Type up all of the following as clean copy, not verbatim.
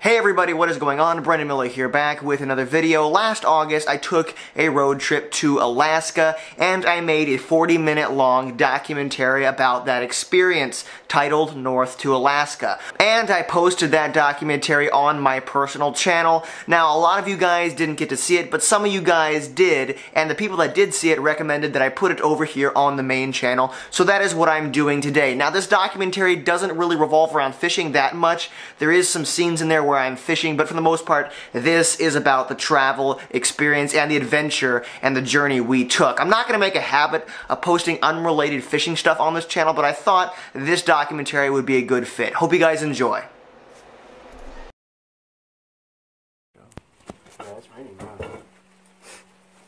Hey everybody, what is going on? Brendan Miller here, back with another video. Last August, I took a road trip to Alaska, and I made a 40-minute long documentary about that experience titled North to Alaska. And I posted that documentary on my personal channel. Now, a lot of you guys didn't get to see it, but some of you guys did, and the people that did see it recommended that I put it over here on the main channel, so that is what I'm doing today. Now, this documentary doesn't really revolve around fishing that much. There is some scenes in there where I'm fishing, but for the most part, this is about the travel experience and the adventure and the journey we took. I'm not going to make a habit of posting unrelated fishing stuff on this channel, but I thought this documentary would be a good fit. Hope you guys enjoy. Yeah, it's raining now.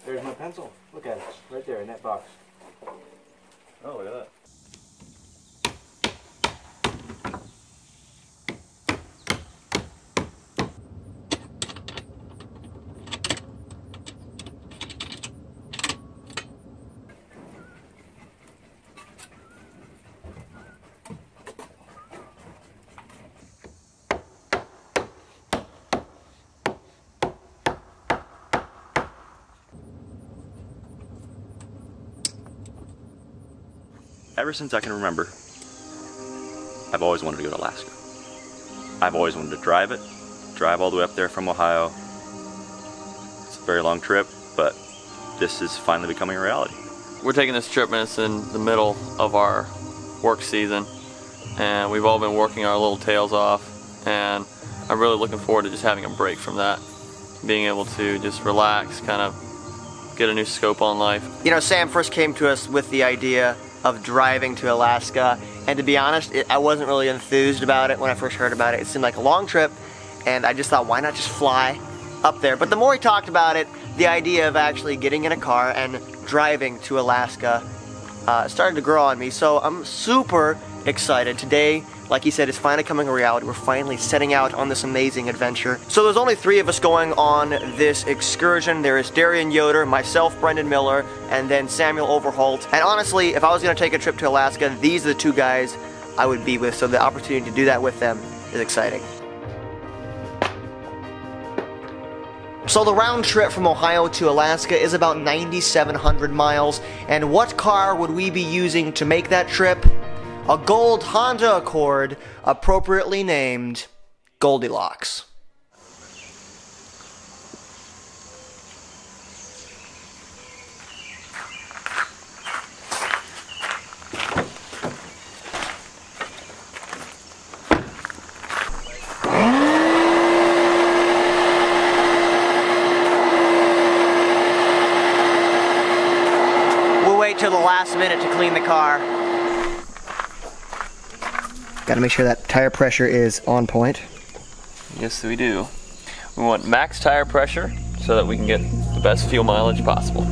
There's my pencil. Look at it. Right there in that box. Oh, look at that. Ever since I can remember, I've always wanted to go to Alaska. I've always wanted to drive all the way up there from Ohio. It's a very long trip, but this is finally becoming a reality. We're taking this trip and it's in the middle of our work season, and we've all been working our little tails off, and I'm really looking forward to just having a break from that, being able to just relax, kind of get a new scope on life. You know, Sam first came to us with the idea of driving to Alaska, and to be honest, I wasn't really enthused about it when I first heard about it. It seemed like a long trip, and I just thought, why not just fly up there? But the more he talked about it, the idea of actually getting in a car and driving to Alaska started to grow on me, so I'm super excited. Today, like he said, is finally coming a reality. We're finally setting out on this amazing adventure. So there's only 3 of us going on this excursion. There is Darian Yoder, myself, Brendan Miller, and then Samuel Overholt. And honestly, if I was going to take a trip to Alaska, these are the 2 guys I would be with, so the opportunity to do that with them is exciting. So the round trip from Ohio to Alaska is about 9,700 miles, and what car would we be using to make that trip? A gold Honda Accord, appropriately named Goldilocks. We'll wait till the last minute to clean the car. Got to make sure that tire pressure is on point. Yes, we do. We want max tire pressure so that we can get the best fuel mileage possible.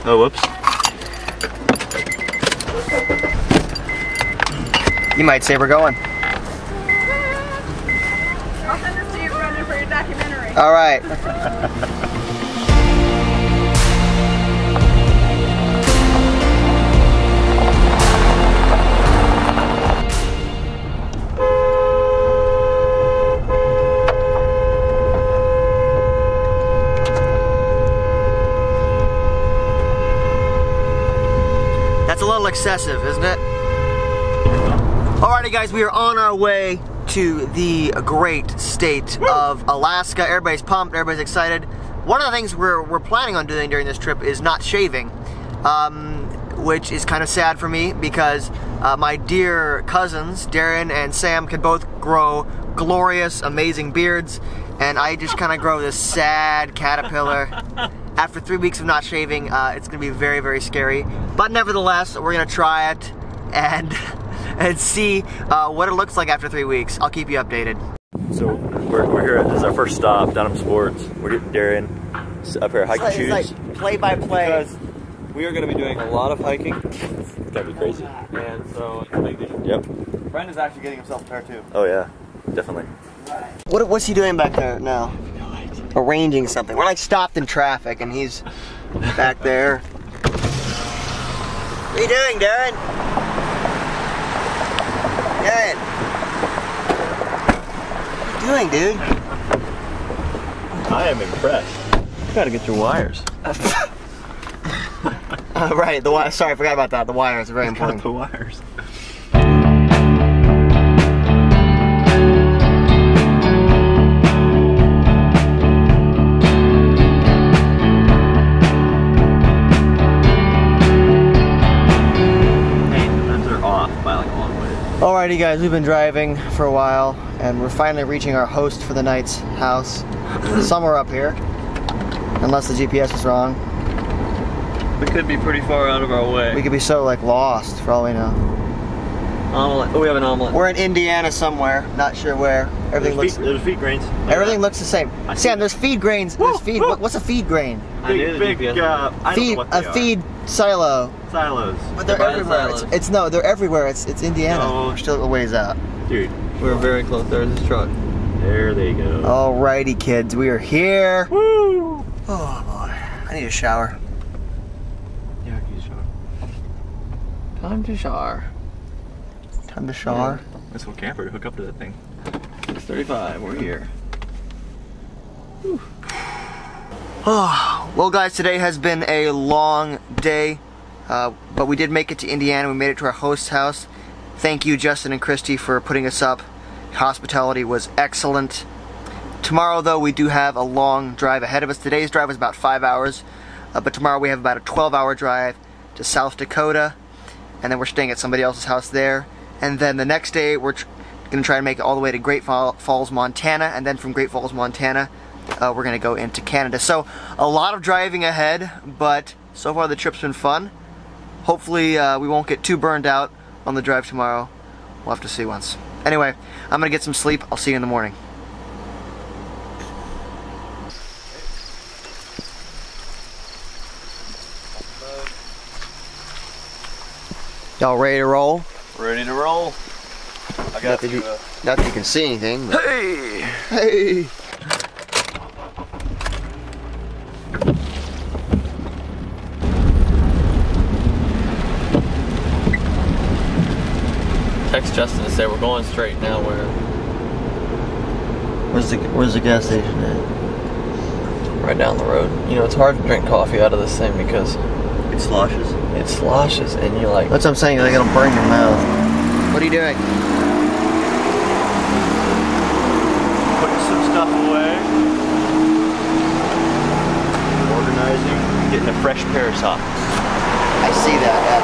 Oh, whoops. You might say we're going. I'll send this to you, Brendan, for your documentary. All right. That's a little excessive, isn't it? Alrighty guys, we are on our way to the great state of Alaska. Everybody's pumped, everybody's excited. One of the things we're planning on doing during this trip is not shaving, which is kind of sad for me because My dear cousins, Darren and Sam, can both grow glorious, amazing beards, and I just kind of grow this sad caterpillar. After 3 weeks of not shaving, it's gonna be very, very scary. But nevertheless, we're gonna try it and see what it looks like after 3 weeks. I'll keep you updated. So we're here. This is our first stop, Dunham Sports. We're getting Darren up here hiking shoes. It's like play by play. Because we are going to be doing a lot of hiking. It's gonna be crazy. And so it's a big deal. Yep. Brendan's actually getting himself a pair too. Oh yeah, definitely. What's he doing back there now? Arranging something. We're like stopped in traffic and he's back there. What are you doing, Darren? Darren! What are you doing, dude? I am impressed. You gotta get your wires. Right, the wire. Sorry, I forgot about that. The wires are very important. The wires. Alrighty guys, we've been driving for a while and we're finally reaching our host for the night's house. Somewhere up here, unless the GPS is wrong. We could be pretty far out of our way. We could be so like lost for all we know. Omelet. Oh, we have an omelet. We're in Indiana somewhere, not sure where. Everything There's feed grains. Everything looks the same. Sam, there's feed grains. There's feed. What's a feed grain? Big, I don't know what they are. Feed silo. Silos. But they're everywhere. No, they're everywhere. It's Indiana. No. We're still a ways out. Dude, We're very close. There's his truck. there they go. Alrighty, kids, we are here. Woo! Oh boy, I need a shower. Yeah, I can use a shower. Time to shower. Time to shower. This whole camper to hook up to that thing. 6:35. We're here. Oh, well, guys, today has been a long day, but we did make it to Indiana. We made it to our host's house. Thank you, Justin and Christy, for putting us up. Hospitality was excellent. Tomorrow, though, we do have a long drive ahead of us. Today's drive was about 5 hours, but tomorrow we have about a 12-hour drive to South Dakota, and then we're staying at somebody else's house there. And then the next day, we're going to try and make it all the way to Great Falls, Montana, and then from Great Falls, Montana, we're going to go into Canada. So, a lot of driving ahead, but so far the trip's been fun. Hopefully, we won't get too burned out on the drive tomorrow. We'll have to see once. Anyway, I'm going to get some sleep. I'll see you in the morning. Y'all ready to roll? Ready to roll. I got you. Not that you can see anything. But Hey! hey! Text Justin to say we're going straight now. Where's the gas station at? Right down the road. You know, it's hard to drink coffee out of this thing because It sloshes. it sloshes and you like... That's what I'm saying, like it'll burn your mouth. What are you doing? Putting some stuff away. Organizing. Getting a fresh pair of socks. I see that, yeah.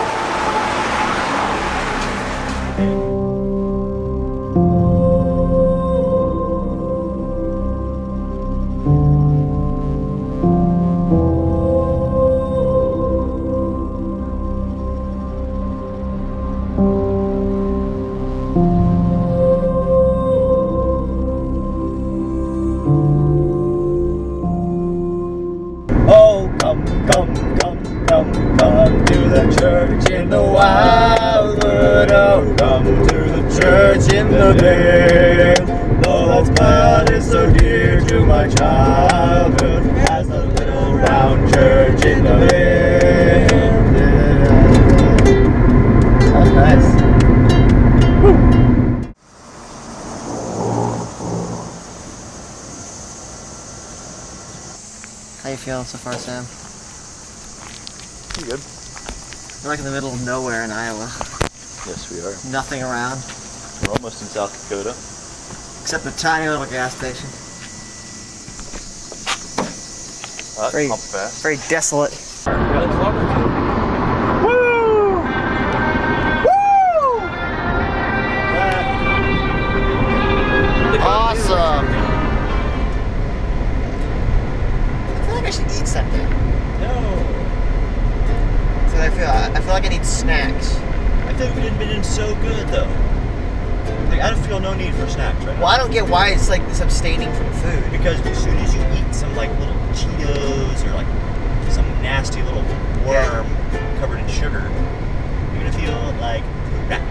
Oh, come to the church in the wildwood. Oh, come to the church in the vale. Though that spot is so dear to my childhood, as the little round church in the vale. That's nice. How you feeling so far, Sam? Pretty good. We're like in the middle of nowhere in Iowa. Yes, we are. Nothing around. We're almost in South Dakota. Except a tiny little gas station. That's Very- not fast. Very desolate. Woo! Woo! It's been so good though. Like I don't feel no need for snacks right now. Well, I don't get why it's like this abstaining from food. Because as soon as you eat some like little Cheetos or like some nasty little worm covered in sugar, you're gonna feel like that.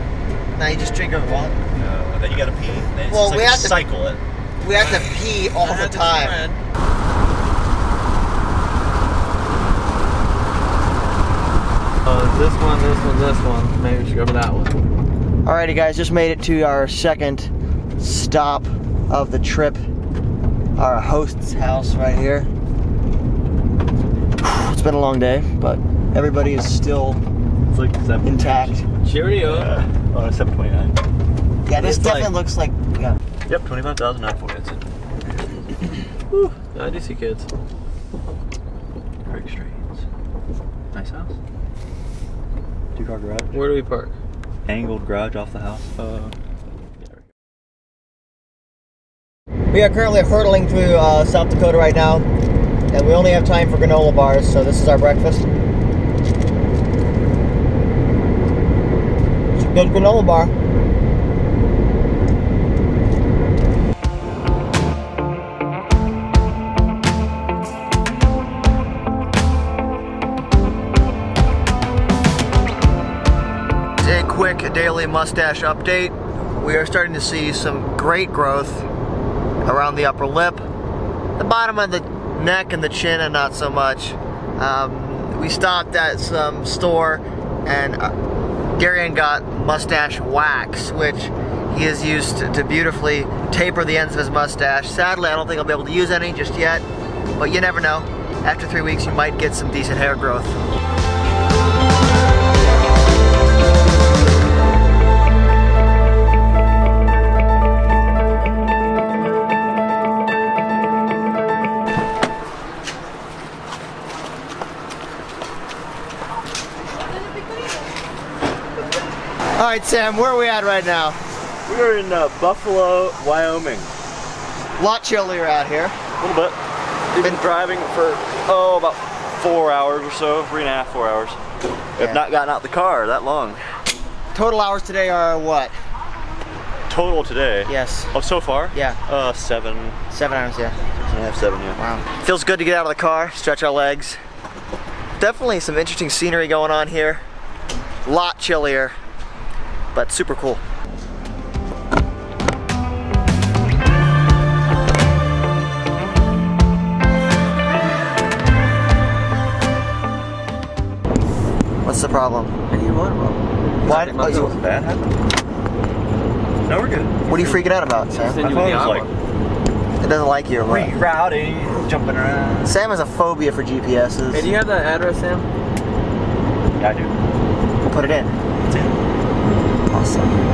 Now you just drink a water. No, then you gotta pee. Then it's Well, just we like have to cycle it. We have to pee all the time. This one. Maybe we should go for that one. Alrighty guys, just made it to our second stop of the trip. Our host's house right here. It's been a long day, but everybody is still intact. Cheerio. On 729. Yeah, this definitely looks like, yeah. Yep, 25,940. That's it. Whew, I do see kids. Craig Straits. Nice house. 2-car garage. Where do we park? Angled garage off the house. We are currently hurtling through South Dakota right now, and we only have time for granola bars, so this is our breakfast. It's a good granola bar. A quick daily mustache update. We are starting to see some great growth around the upper lip, the bottom of the neck and the chin, and not so much. We stopped at some store and Darian got mustache wax, which he has used to beautifully taper the ends of his mustache. Sadly, I don't think I'll be able to use any just yet, but you never know. After 3 weeks, you might get some decent hair growth. All right, Sam, where are we at right now? We're in Buffalo, Wyoming. A lot chillier out here. A little bit. We've been driving for, about 4 hours or so, 3.5, 4 hours. Have not gotten out the car that long. Total hours today are what? Total today? Yes. Oh, so far? Yeah. 7. 7 hours, yeah. 6.5, 7, yeah. Wow. Feels good to get out of the car, stretch our legs. Definitely some interesting scenery going on here. A lot chillier, but super cool. What's the problem? I need water bottle. Why? Oh, you wasn't bad, happened? No, we're good. What are you freaking out about, Sam? Send you My with the phone was aqua. It doesn't like you or what? rerouting, jumping around. Sam has a phobia for GPSs. Hey, do you have that address, Sam? Yeah, I do. Put it in. It's in. Awesome.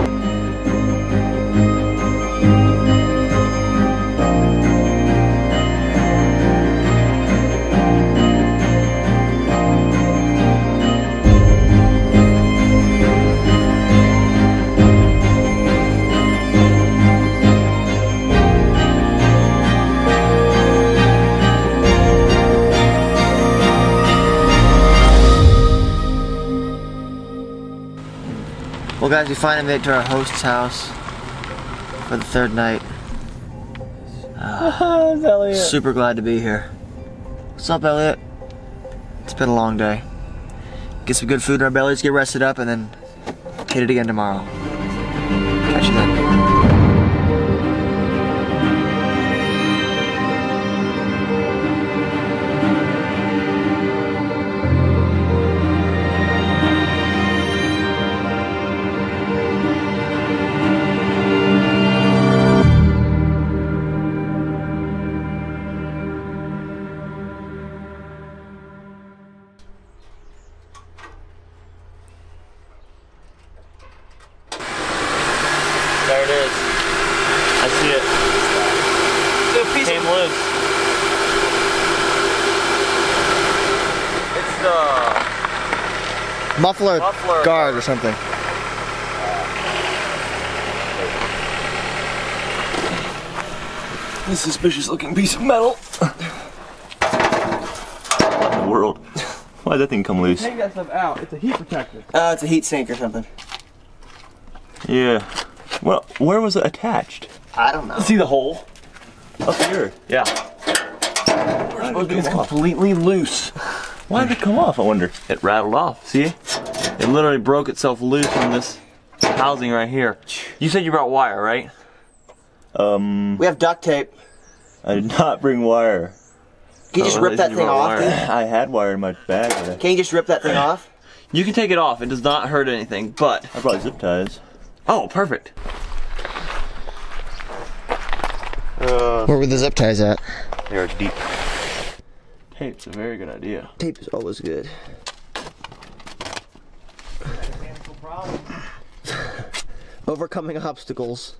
Well guys, we finally made it to our host's house for the third night. Super glad to be here. What's up, Elliot? It's been a long day. Get some good food in our bellies, get rested up, and then hit it again tomorrow. Catch you then. There it is. I see it. It's a piece came loose. It's the Muffler guard or something. This suspicious looking piece of metal. What in the world? Why did that thing come loose? Take that stuff out. It's a heat protector. It's a heat sink or something. Yeah. Well, where was it attached? I don't know. See the hole? Up here. Yeah. It's completely loose. Why did it come off, I wonder? It rattled off. See? It literally broke itself loose from this housing right here. You said you brought wire, right? We have duct tape. I did not bring wire. Can you just rip that thing off, dude? I had wire in my bag. Can you just rip that thing off? You can take it off. It does not hurt anything, but... I brought zip ties. Oh, perfect. Where were the zip ties at? They are deep. Tape's a very good idea. Tape is always good. Overcoming obstacles.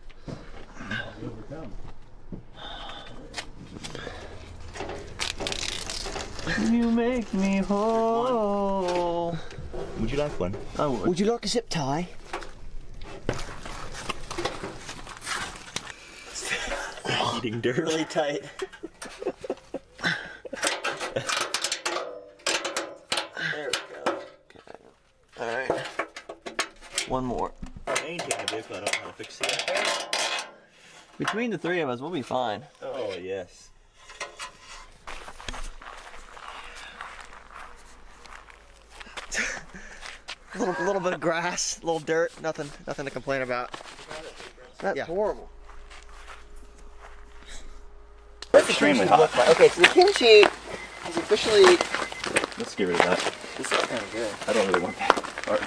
You make me whole. Would you like one? I would. Would you like a zip tie? Eating dirt. Really tight. There we go. Okay. Alright. One more. I ain't taking a vehicle, I don't know how to fix it. Between the three of us, we'll be fine. Oh, yes. A little bit of grass, a little dirt, nothing to complain about. That's horrible. It's extremely hot. Okay, so the kimchi is officially. Let's get rid of that. This is kind of good. I don't really want that part.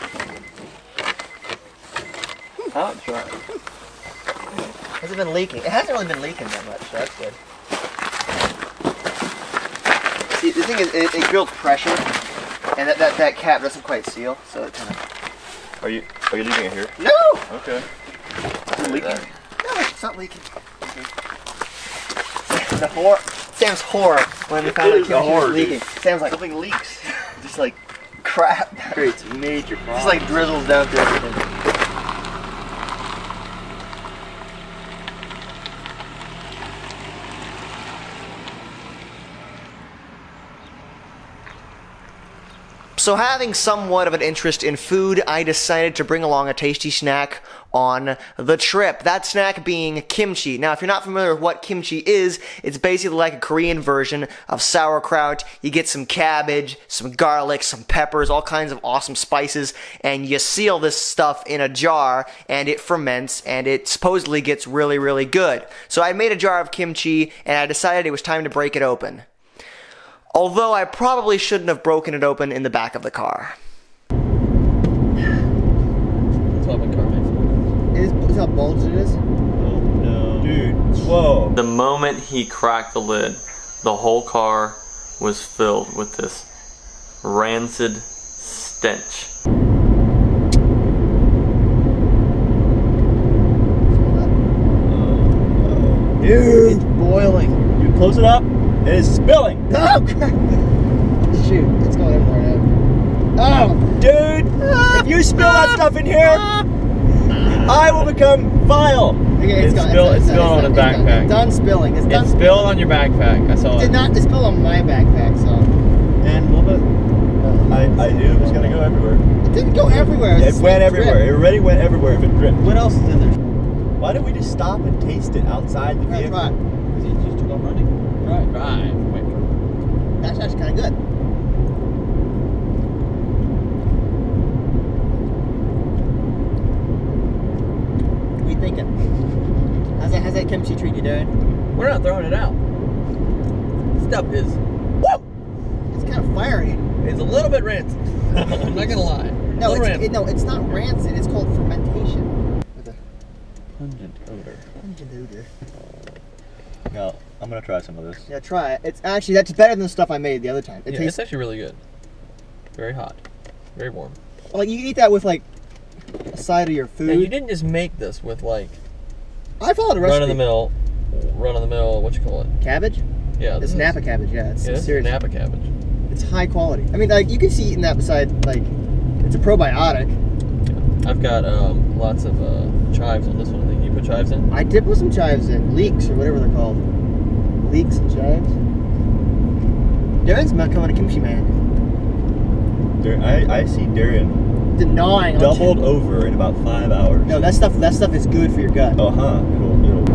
Hot dry. Has it been leaking? It hasn't really been leaking that much, so that's good. See, the thing is, it builds pressure, and that cap doesn't quite seal, so it kind of. Are you leaving it here? No! Okay. Is it leaking? No, it's not leaking. The horror. Sam's horror when we found out kimchi was leaking. Sam's like, something leaks. just like crap. Creates major problems. Just like drizzles down through everything. So having somewhat of an interest in food, I decided to bring along a tasty snack on the trip. That snack being kimchi. Now, if you're not familiar with what kimchi is, it's basically like a Korean version of sauerkraut. You get some cabbage, some garlic, some peppers, all kinds of awesome spices, and you seal this stuff in a jar, and it ferments, and it supposedly gets really, really good. So I made a jar of kimchi, and I decided it was time to break it open. Although I probably shouldn't have broken it open in the back of the car. That's what my car makes. Is how bulged it is? Oh no. Dude, whoa. The moment he cracked the lid, the whole car was filled with this rancid stench. Dude. It's boiling. Dude, close it up. It is spilling. Oh crap! Shoot, it's going everywhere now. Oh, Dude, if you spill that stuff in here, I will become vile. Okay, It's spilled on his backpack. It's done spilling. It's done It spilled on your backpack. I saw It it. did not. It spilled on my backpack, so. And a little bit. I knew it was gonna go everywhere. It didn't go everywhere. It went everywhere. It already went everywhere if it dripped. What else is in there? Why didn't we just stop and taste it outside the vehicle? Right. Because it just took off running. Right. Wait. That's actually kind of good. What are you thinking? How's that kimchi treat you, Darren? We're not throwing it out. Stuff is, It's kind of fiery. it's a little bit rancid. I'm not gonna lie. No, it's not rancid. It's called fermentation. With a Pungent odor. pungent odor. No, I'm gonna try some of this. Yeah, try it. It's actually, that's better than the stuff I made the other time. It Yeah, tastes it's actually really good. Very hot. Very warm. like you can eat that with like a side of your food. And you didn't just make this with like I followed a recipe. run of the mill, what you call it? Cabbage? Yeah, It's Napa cabbage, yeah. It's It's serious. Napa cabbage. It's high quality. I mean, like, you can see eating that beside, like, it's a probiotic. I've got lots of chives on this one. I think you put chives in. I did put some chives in, leeks or whatever they're called. Leeks and chives. Darren's becoming a kimchi man. I see Darren gnawing. Doubled over in about 5 hours. No, that stuff is good for your gut. Uh-huh.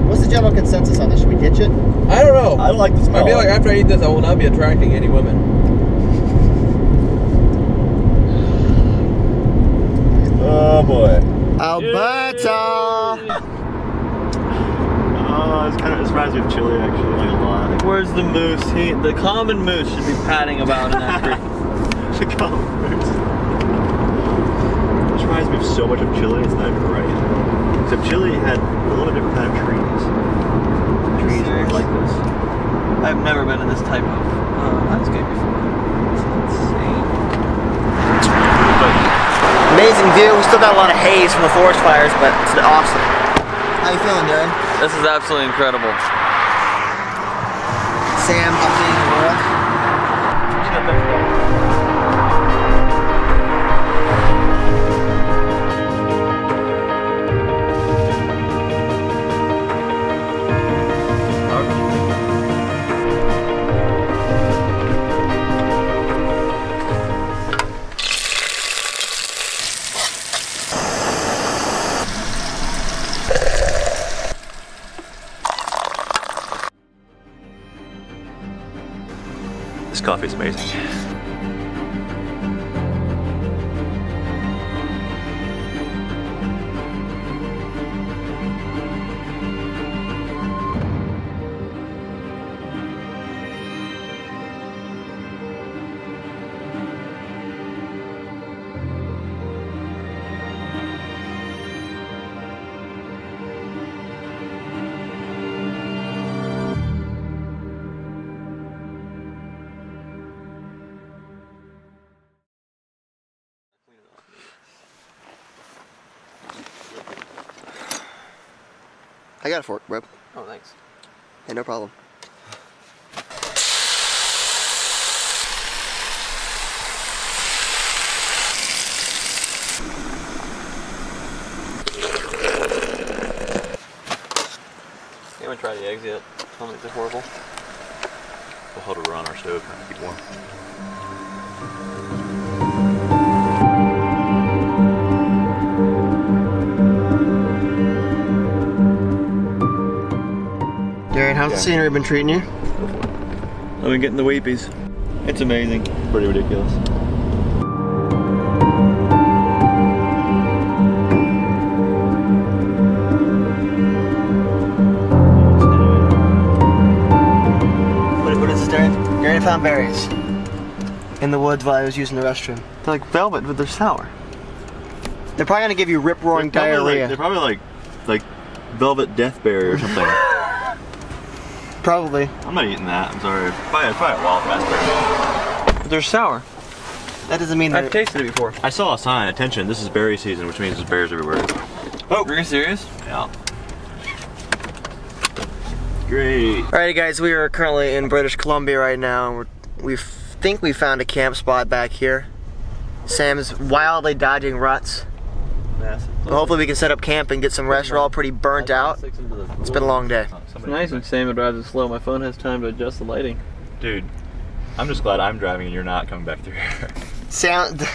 What's the general consensus on this? Should we ditch it? I don't know. I don't like the smell. I feel like after I eat this, I will not be attracting any women. Oh boy. Alberta! Oh, it's reminds me of chili actually, like a lot. Where's the moose? The common moose should be padding about in that creek. The common moose. This reminds me of so much of chili, it's not even right. Except chili had a little different kind of trees. Trees were like this. I've never been in this type of landscape before. It's insane. Amazing view. We still got a lot of haze from the forest fires, but it's awesome. How you feeling, Darren? This is absolutely incredible. Sam updating the world. This coffee is amazing. I got a fork, bro. Oh, thanks. Hey, no problem. You haven't tried the eggs yet? Tell me they're horrible. We'll hold it on our stove and keep warm. Darren, how's the scenery been treating you? I've been getting the weepies. It's amazing. Pretty ridiculous. What is this, Darren? Darren found berries in the woods while I was using the restroom. They're like velvet, but they're sour. They're probably gonna give you rip-roaring diarrhea. They're probably like velvet deathberry or something. Probably. I'm not eating that. I'm sorry. Probably a wild raspberry. But they're sour. That doesn't mean I've that. tasted it before. I saw a sign. Attention! This is berry season, which means there's berries everywhere. Oh, are you serious? Yeah. Great. Alrighty, guys, we are currently in British Columbia right now, and we think we found a camp spot back here. Sam's wildly dodging ruts. Well, hopefully we can set up camp and get some rest. We're all pretty burnt out. It's been a long day. It's nice when Sam drives it slow. My phone has time to adjust the lighting. Dude, I'm just glad I'm driving and you're not coming back through here. Sound.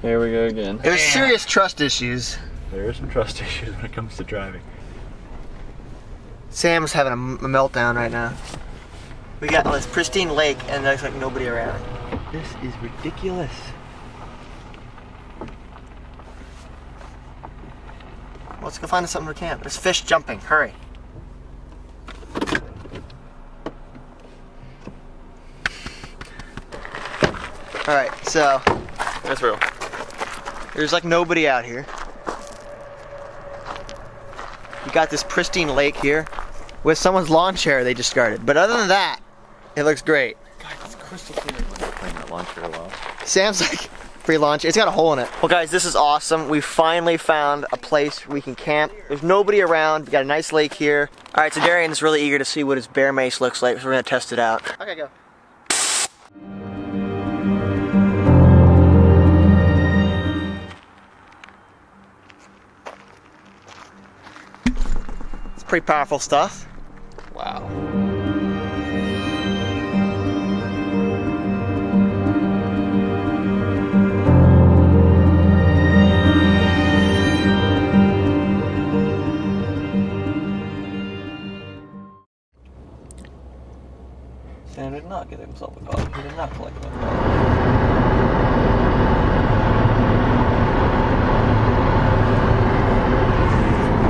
Here we go again. There's serious trust issues. There are some trust issues when it comes to driving. Sam's having a meltdown right now. We got this pristine lake and there's like nobody around. This is ridiculous. Let's go find us something to camp. There's fish jumping. Hurry. Alright, so That's real. there's like nobody out here. You got this pristine lake here with someone's lawn chair they discarded. But other than that, it looks great. God, it's crystal clear. Playing that launch for a while. Sam's like, free launch. It's got a hole in it. Well, guys, this is awesome. We finally found a place we can camp. There's nobody around. We got a nice lake here. All right, so Darian's really eager to see what his bear mace looks like, so we're gonna test it out. Okay, go. It's pretty powerful stuff. Wow. Sam did not get himself a dog. He did not collect a dog.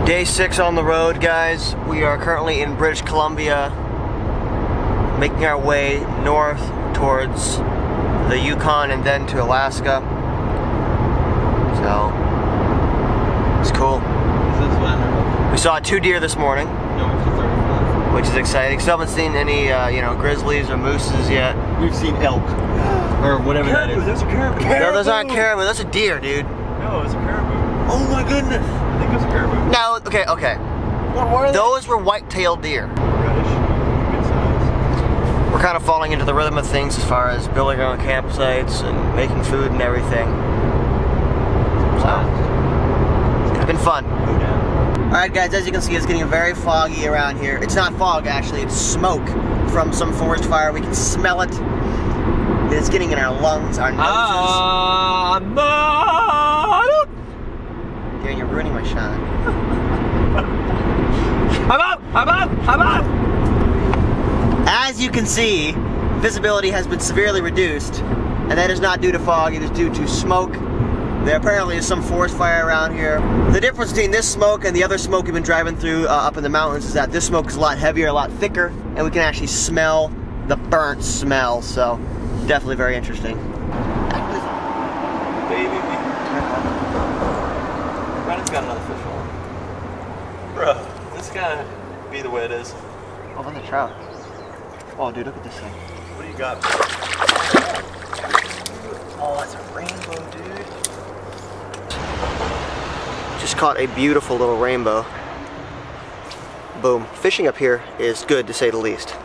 Day 6 on the road, guys. We are currently in British Columbia, making our way north towards the Yukon and then to Alaska. So, it's cool. We saw 2 deer this morning, which is exciting. Still haven't seen any, you know, grizzlies or mooses yet. We've seen elk. Or whatever that is. That's a caribou. No, those aren't caribou. That's a deer, dude. No, it's a caribou. Oh my goodness. I think it's a caribou. No, okay. What were they? Those were white-tailed deer. Reddish, good size. We're kind of falling into the rhythm of things as far as building our own campsites and making food and everything. So, it's been fun. Alright guys, as you can see, it's getting very foggy around here. It's not fog actually, it's smoke from some forest fire. We can smell it. It's getting in our lungs, our noses. Dude, you're ruining my shot. I'm out! As you can see, visibility has been severely reduced, and that is not due to fog, it is due to smoke. There apparently is some forest fire around here. The difference between this smoke and the other smoke we've been driving through up in the mountains is that this smoke is a lot heavier, a lot thicker, and we can actually smell the burnt smell, so definitely very interesting. Baby. Brandon's got another fish on. Bro, this gotta be the way it is. Oh, that's a trout. Oh, dude, look at this thing. What do you got? Oh, that's a rainbow, dude. Just caught a beautiful little rainbow. Boom. Fishing up here is good, to say the least.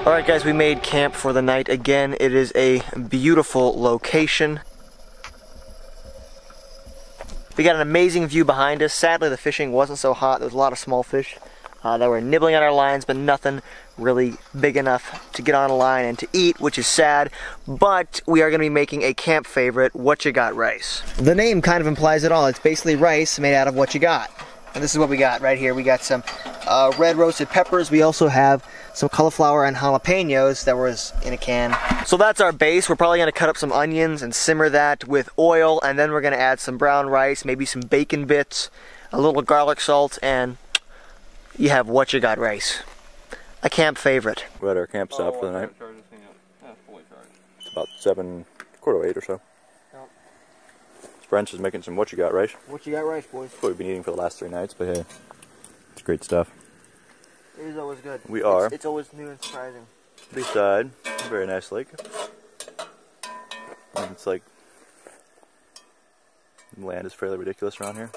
Alright guys, we made camp for the night again. It is a beautiful location. We got an amazing view behind us. Sadly, the fishing wasn't so hot. There was a lot of small fish that were nibbling at our lines, but nothing really big enough to get on a line and to eat, which is sad. But we are going to be making a camp favorite, what you got rice. The name kind of implies it all. It's basically rice made out of what you got. And this is what we got right here. We got some red roasted peppers. We also have some cauliflower and jalapenos that was in a can. So that's our base. We're probably going to cut up some onions and simmer that with oil, and then we're going to add some brown rice, maybe some bacon bits, a little garlic salt, and you have what you got rice. A camp favorite. We're at our camp stop for the night. It's about 7, quarter to 8 or so. Brent's is making some what you got rice. What you got rice, boys? That's what we've been eating for the last 3 nights, but hey, it's great stuff. It is always good. We are. It's always new and surprising. Beside a very nice lake. And it's like, the land is fairly ridiculous around here.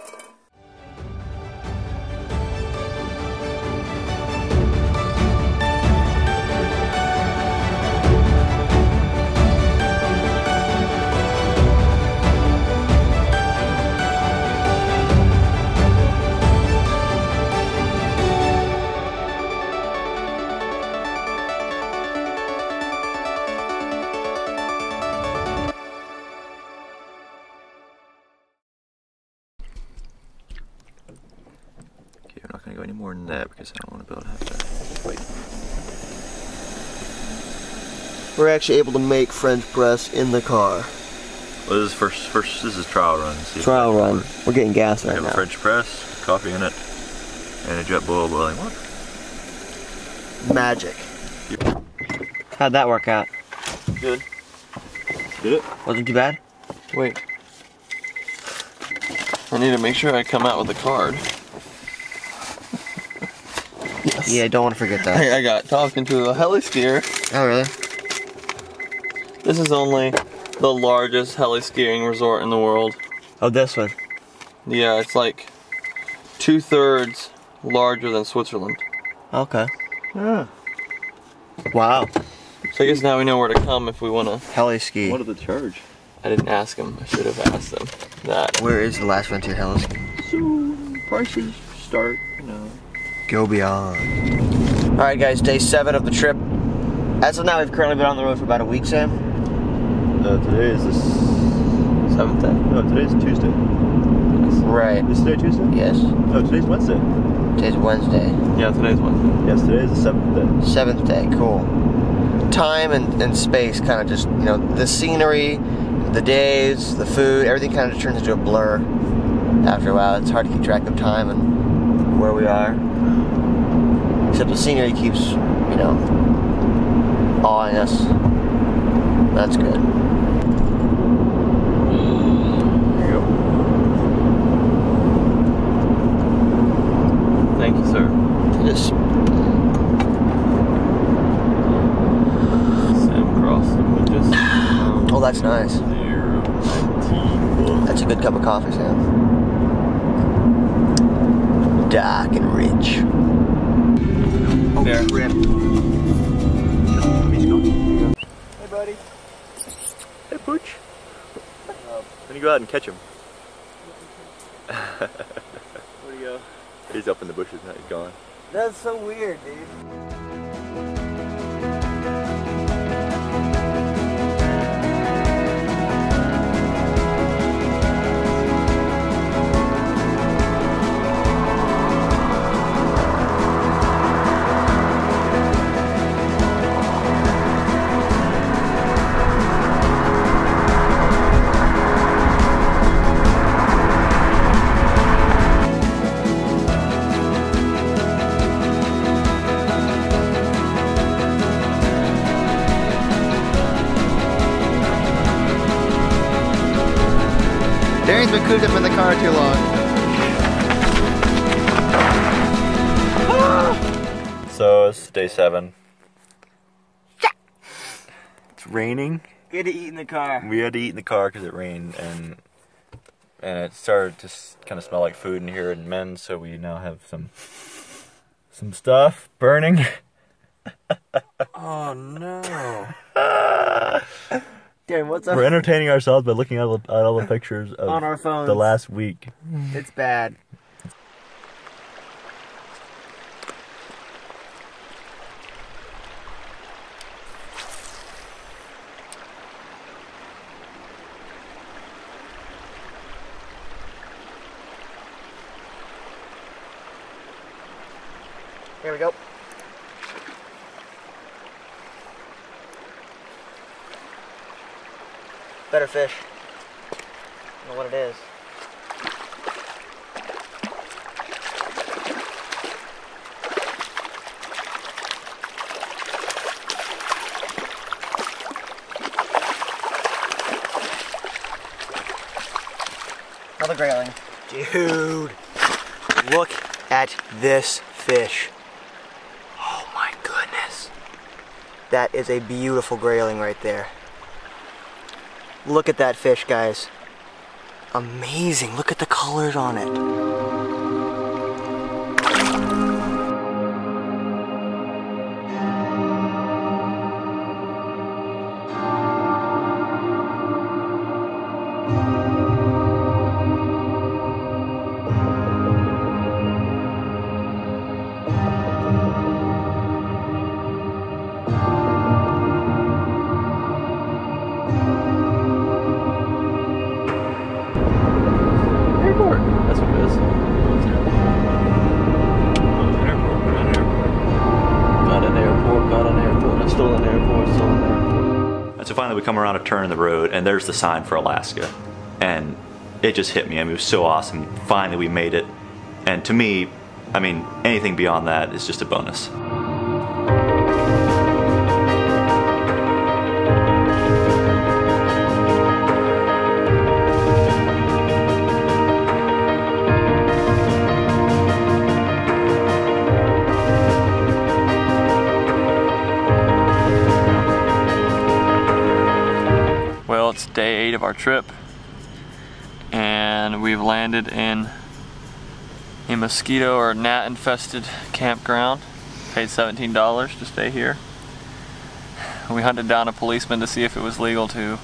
I'm not going to go any more than that because I don't want to be able to have to wait. We're actually able to make French press in the car. Well, this is this is trial run. Trial run. We're getting gas right we have now. a French press, coffee in it, and a jet boil boiling water. Magic. How'd that work out? Good. Did it? Wasn't too bad? Wait. I need to make sure I come out with a card. Yes. Yeah, don't want to forget that. I got talking to a heli skier. Oh, really? This is only the largest heli skiing resort in the world. Oh, this one. Yeah, it's like 2/3 larger than Switzerland. Okay. Yeah. Wow. So I guess now we know where to come if we want to. Heli ski. What did they charge? I didn't ask them. I should have asked them that. Where is the last frontier heli ski? So, prices start, you know. Go beyond. Alright guys, day 7 of the trip. As of now, we've currently been on the road for about a week, Sam. Today is the 7th day. No, today's Tuesday. Right. Is today Tuesday? Yes. No, today's Wednesday. Today's Wednesday. Yeah, today's Wednesday. Yes, today is the 7th day. 7th day, cool. Time and space kind of just, you know, the scenery, the days, the food, everything kind of just turns into a blur after a while. It's hard to keep track of time and where we are. Except the scenery keeps, you know, awing us. That's good. There you go. Thank you, sir. Just Sam crossed the bridges. oh, that's nice. There. That's a good cup of coffee, Sam. Dark and rich. Oh, There. rip. Hey, buddy. Hey, Pooch. Let me go out and catch him. Where'd he go? He's up in the bushes now. He's gone. That's so weird, dude. Darian's been cooped up in the car too long. So, it's day 7. It's raining. Good to eat in the car. We had to eat in the car because it rained, and it started to kind of smell like food in here in men's, so we now have some stuff burning. Oh no. Darren, what's up? We're entertaining ourselves by looking at all the pictures of On our phones. the last week. It's bad. Here we go. Better fish. I don't know what it is. Another grayling. Dude, look at this fish. Oh my goodness. That is a beautiful grayling right there. Look at that fish, guys. Amazing. Look at the colors on it. That's what it is. Got an airport, still an airport, still an airport. And so finally we come around a turn in the road and there's the sign for Alaska. And it just hit me. I mean, it was so awesome. Finally we made it. And to me, I mean, anything beyond that is just a bonus. Well, it's day 8 of our trip, and we've landed in a mosquito or gnat infested campground. Paid $17 to stay here. We hunted down a policeman to see if it was legal to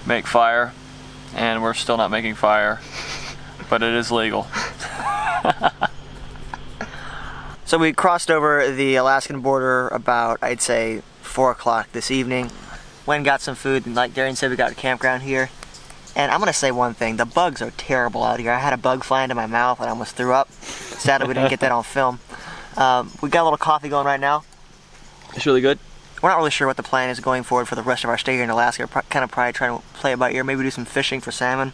make fire, and we're still not making fire, but it is legal. So we crossed over the Alaskan border about, I'd say, 4 o'clock this evening. Went and got some food, and like Darian said, we got a campground here. And I'm gonna say one thing, the bugs are terrible out here. I had a bug fly into my mouth and I almost threw up. Sadly, we didn't get that on film. We got a little coffee going right now. It's really good. We're not really sure what the plan is going forward for the rest of our stay here in Alaska. We're kind of probably trying to play it by ear, maybe do some fishing for salmon.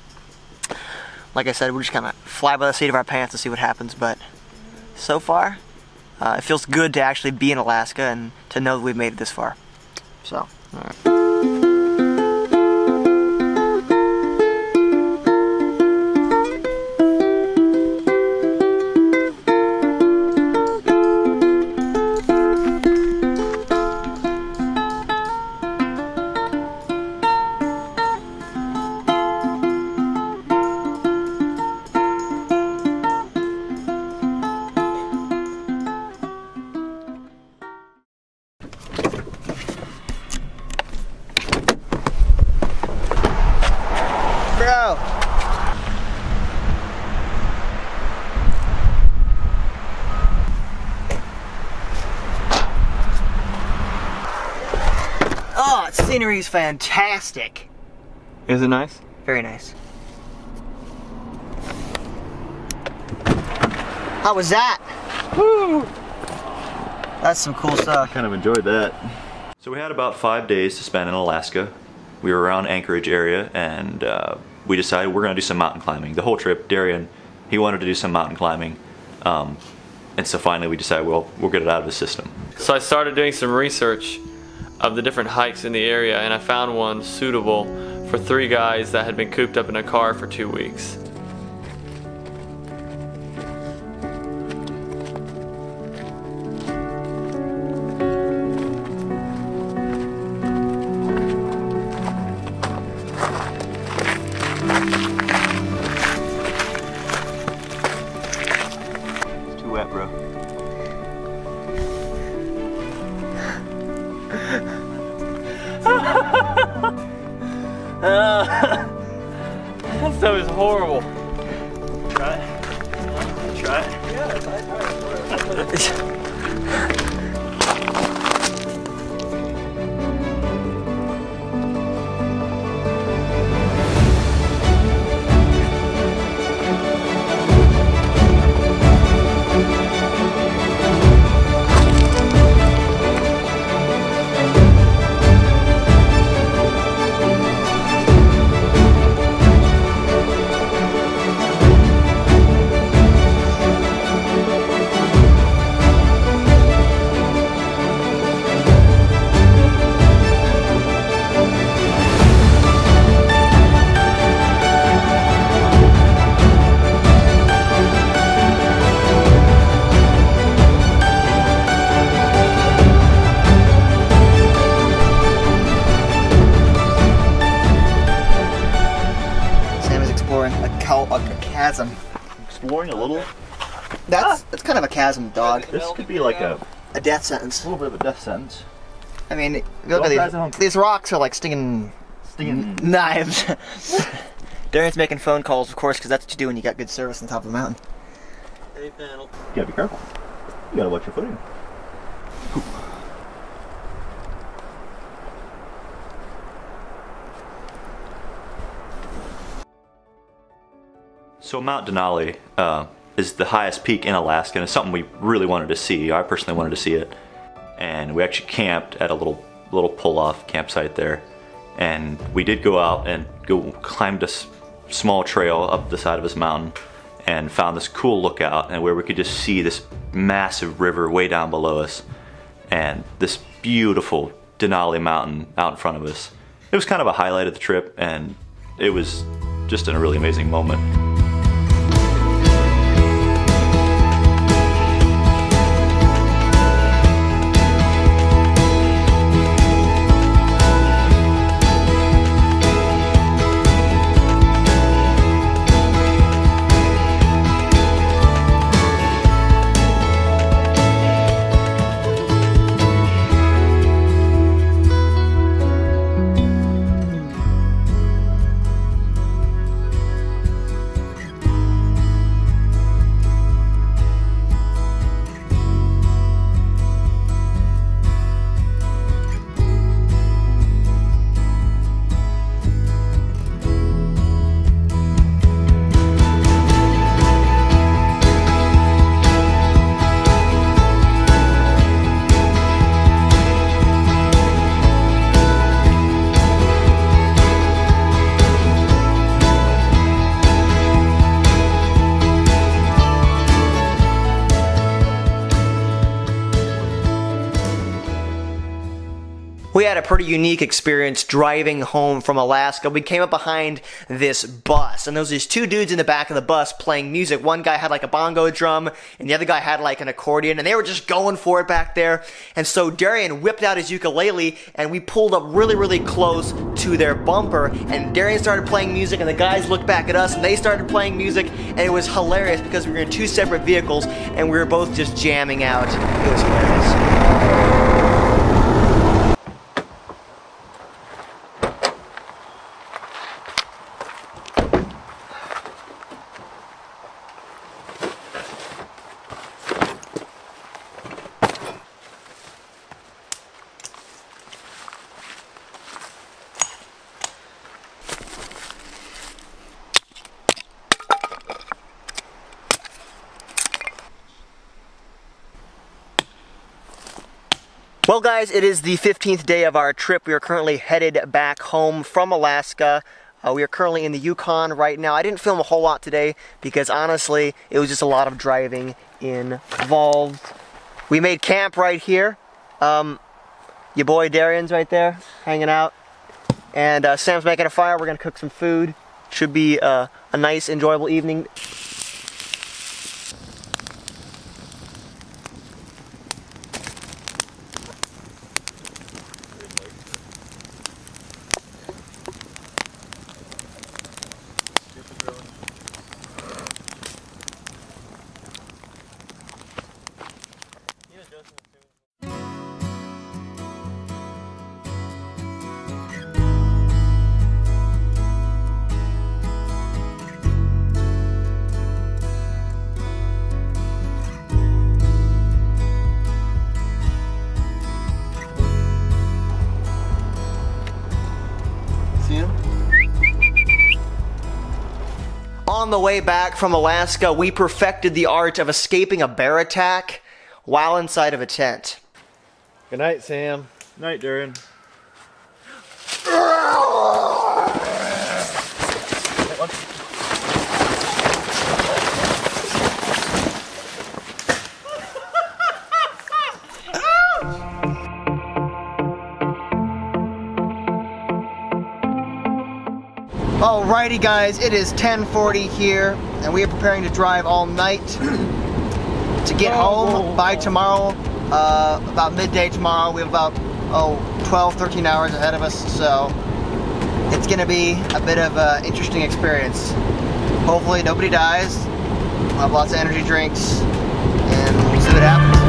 Like I said, we're just kind of fly by the seat of our pants and see what happens, but so far, it feels good to actually be in Alaska and to know that we've made it this far. So, all right. Bro. Oh, scenery is fantastic. Is it nice? Very nice. How was that? Woo! That's some cool stuff. Kind of enjoyed that. So we had about 5 days to spend in Alaska. We were around Anchorage area, and we decided we're gonna do some mountain climbing. The whole trip, Darian, he wanted to do some mountain climbing. And so finally we decided, well, we'll get it out of the system. So I started doing some research of the different hikes in the area, and I found one suitable for 3 guys that had been cooped up in a car for 2 weeks. It's too wet, bro. That stuff is horrible. Try it. Try it. Yeah, a chasm. Exploring a little. That's kind of a chasm, dog. This could be like a death sentence. little bit of a death sentence. I mean, look at these rocks are like stinging knives. Darian's making phone calls, of course, because that's what you do when you got good service on top of the mountain. Hey, panel. You gotta be careful. You gotta watch your footing. So Mount Denali is the highest peak in Alaska, and it's something we really wanted to see. I personally wanted to see it, and we actually camped at a little pull-off campsite there. And we did go out and climb this small trail up the side of this mountain, and found this cool lookout, and where we could just see this massive river way down below us, and this beautiful Denali mountain out in front of us. It was kind of a highlight of the trip, and it was just a really amazing moment. pretty unique experience driving home from Alaska. We came up behind this bus, and there was these two dudes in the back of the bus playing music. One guy had like a bongo drum, and the other guy had like an accordion, and they were just going for it back there. And so Darian whipped out his ukulele, and we pulled up really, really close to their bumper, and Darian started playing music, and the guys looked back at us, and they started playing music, and it was hilarious because we were in two separate vehicles, and we were both just jamming out. It was hilarious. Well guys, it is the 15th day of our trip. We are currently headed back home from Alaska. We are currently in the Yukon right now. I didn't film a whole lot today because honestly, it was just a lot of driving involved. We made camp right here. Your boy Darian's right there, hanging out. And Sam's making a fire. We're gonna cook some food. Should be a nice, enjoyable evening. On the way back from Alaska, we perfected the art of escaping a bear attack while inside of a tent. Good night, Sam. Night, Darian. Alrighty guys, it is 10:40 here, and we are preparing to drive all night to get home by tomorrow, about midday tomorrow. We have about 12, 13 hours ahead of us, so it's gonna be a bit of an interesting experience. Hopefully nobody dies, we'll have lots of energy drinks, and we'll see what happens.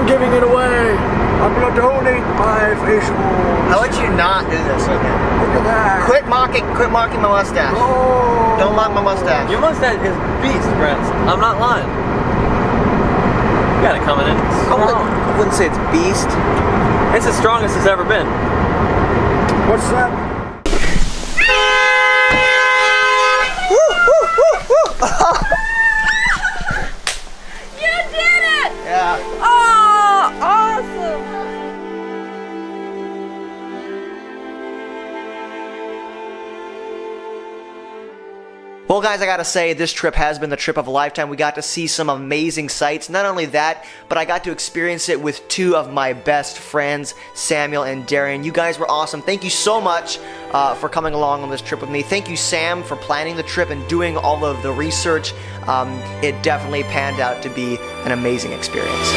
Giving it away. I'm gonna donate my facial. I'll let you not do this again. Look at that. Quit mocking my mustache. Oh. Don't mock my mustache. Your mustache is beast, Brent. I'm not lying. You got it coming in strong. I wouldn't say it's beast. It's the strongest it's ever been. What's that? You did it! Yeah. Oh, awesome! Well guys, I gotta say, this trip has been the trip of a lifetime. We got to see some amazing sights. Not only that, but I got to experience it with two of my best friends, Samuel and Darian. You guys were awesome. Thank you so much for coming along on this trip with me. Thank you, Sam, for planning the trip and doing all of the research. It definitely panned out to be an amazing experience.